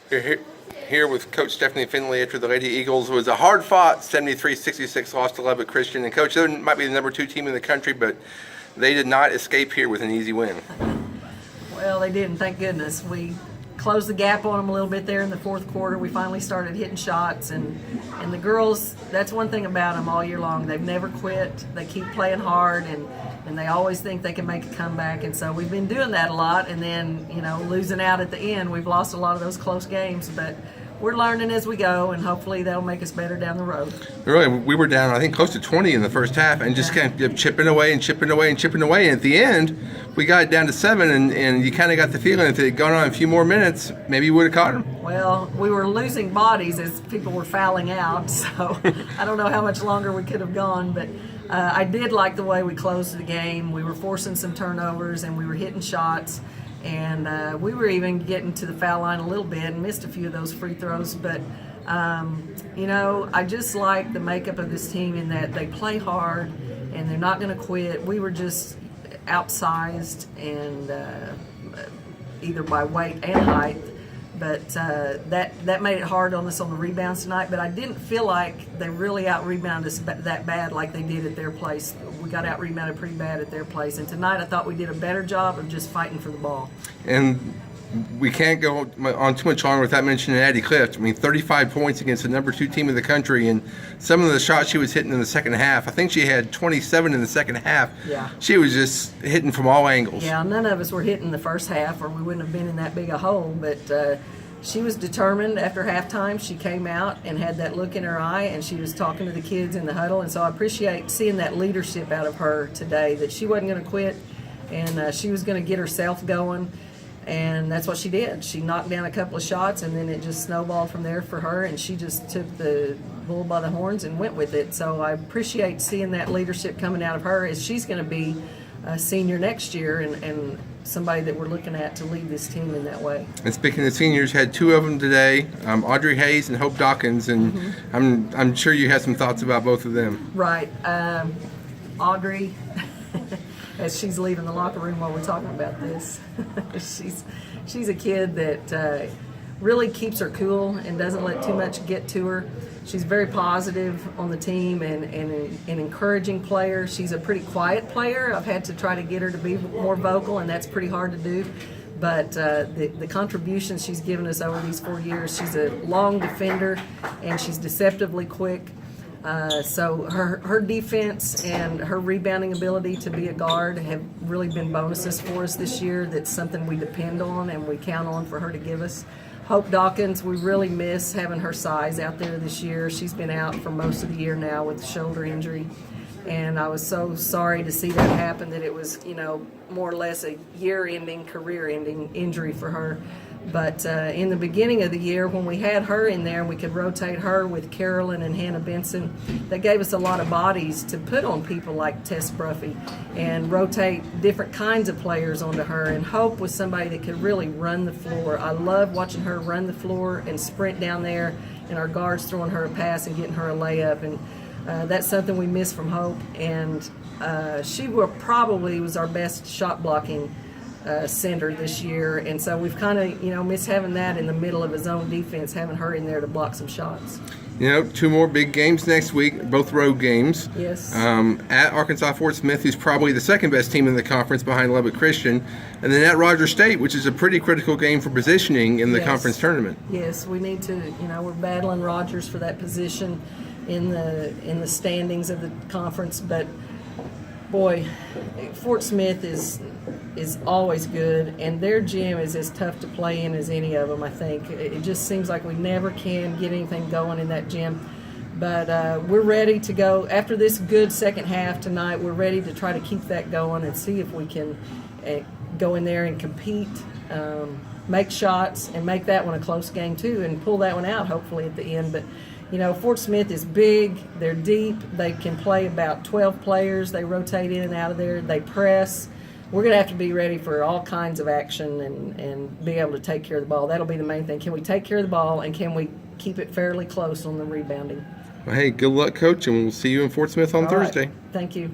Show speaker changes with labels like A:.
A: We're here with Coach Stephanie Findley after the Lady Eagles. It was a hard-fought 73-66 loss to Lubbock Christian. And Coach, they might be the number 2 team in the country, but they did not escape here with an easy win.
B: Well, they didn't, thank goodness. We closed the gap on them a little bit there in the fourth quarter. We finally started hitting shots, and the girls, that's one thing about them all year long. They've never quit. They keep playing hard, and they always think they can make a comeback. And so we've been doing that a lot, and then, losing out at the end. We've lost a lot of those close games, but we're learning as we go, and hopefully that'll make us better down the road.
A: Really, we were down, I think, close to 20 in the first half, and just kind of chipping away and chipping away and chipping away. And at the end, we got it down to 7, and you kind of got the feeling if it had gone on a few more minutes, maybe you would have caught them.
B: Well, we were losing bodies as people were fouling out, so I don't know how much longer we could have gone, but I did like the way we closed the game. We were forcing some turnovers, and we were hitting shots. And we were even getting to the foul line a little bit and missed a few of those free throws. But, I just like the makeup of this team in that they play hard and they're not going to quit. We were just outsized and either by weight and height. But that made it hard on us on the rebounds tonight. But I didn't feel like they really out-rebounded us that bad like they did at their place. We got out-rebounded pretty bad at their place. And tonight I thought we did a better job of just fighting for the ball.
A: And we can't go on too much longer without mentioning Addie Clift. I mean, 35 points against the number 2 team in the country, and some of the shots she was hitting in the second half. I think she had 27 in the second half.
B: Yeah.
A: She was just hitting from all angles.
B: Yeah, none of us were hitting the first half, or we wouldn't have been in that big a hole. But she was determined. After halftime, she came out and had that look in her eye, and she was talking to the kids in the huddle. And so I appreciate seeing that leadership out of her today, that she wasn't going to quit, and she was going to get herself going. And that's what she did. She knocked down a couple of shots, and then it just snowballed from there for her, and she just took the bull by the horns and went with it. So I appreciate seeing that leadership coming out of her, as she's going to be a senior next year and somebody that we're looking at to lead this team in that way.
A: And speaking of seniors, had 2 of them today, Audrey Hayes and Hope Dawkins, and I'm sure you have some thoughts about both of them.
B: Right. Audrey, as she's leaving the locker room while we're talking about this, she's a kid that really keeps her cool and doesn't let too much get to her. She's very positive on the team and an encouraging player. She's a pretty quiet player. I've had to try to get her to be more vocal, and that's pretty hard to do. But the contributions she's given us over these 4 years, she's a long defender, and she's deceptively quick. So her defense and her rebounding ability to be a guard have really been bonuses for us this year. That's something we depend on and we count on for her to give us. Hope Dawkins, we really miss having her size out there this year. She's been out for most of the year now with shoulder injury. And I was so sorry to see that happen, that it was, more or less a year-ending, career-ending injury for her. But in the beginning of the year, when we had her in there and we could rotate her with Carolyn and Hannah Benson, that gave us a lot of bodies to put on people like Tess Bruffy and rotate different kinds of players onto her. And Hope was somebody that could really run the floor. I love watching her run the floor and sprint down there, and our guards throwing her a pass and getting her a layup. And that's something we miss from Hope. And she probably was our best shot blocking center this year, and so we've kind of missed having that in the middle of his zone defense, having her in there to block some shots.
A: 2 more big games next week, both road games.
B: Yes.
A: At Arkansas Fort Smith, who's probably the second best team in the conference behind Lubbock Christian, and then at Rogers State, which is a pretty critical game for positioning in the conference tournament.
B: Yes, we need to. We're battling Rogers for that position in the standings of the conference, but boy, Fort Smith is always good, and their gym is as tough to play in as any of them, I think. It just seems like we never can get anything going in that gym. But we're ready to go. After this good second half tonight, we're ready to try to keep that going and see if we can go in there and compete, make shots, and make that one a close game too, and pull that one out hopefully at the end. But Fort Smith is big, they're deep, they can play about 12 players, they rotate in and out of there, they press. We're going to have to be ready for all kinds of action and be able to take care of the ball. That'll be the main thing. Can we take care of the ball, and can we keep it fairly close on the rebounding?
A: Well, hey, good luck, Coach, and we'll see you in Fort Smith on Thursday.
B: Right. Thank you.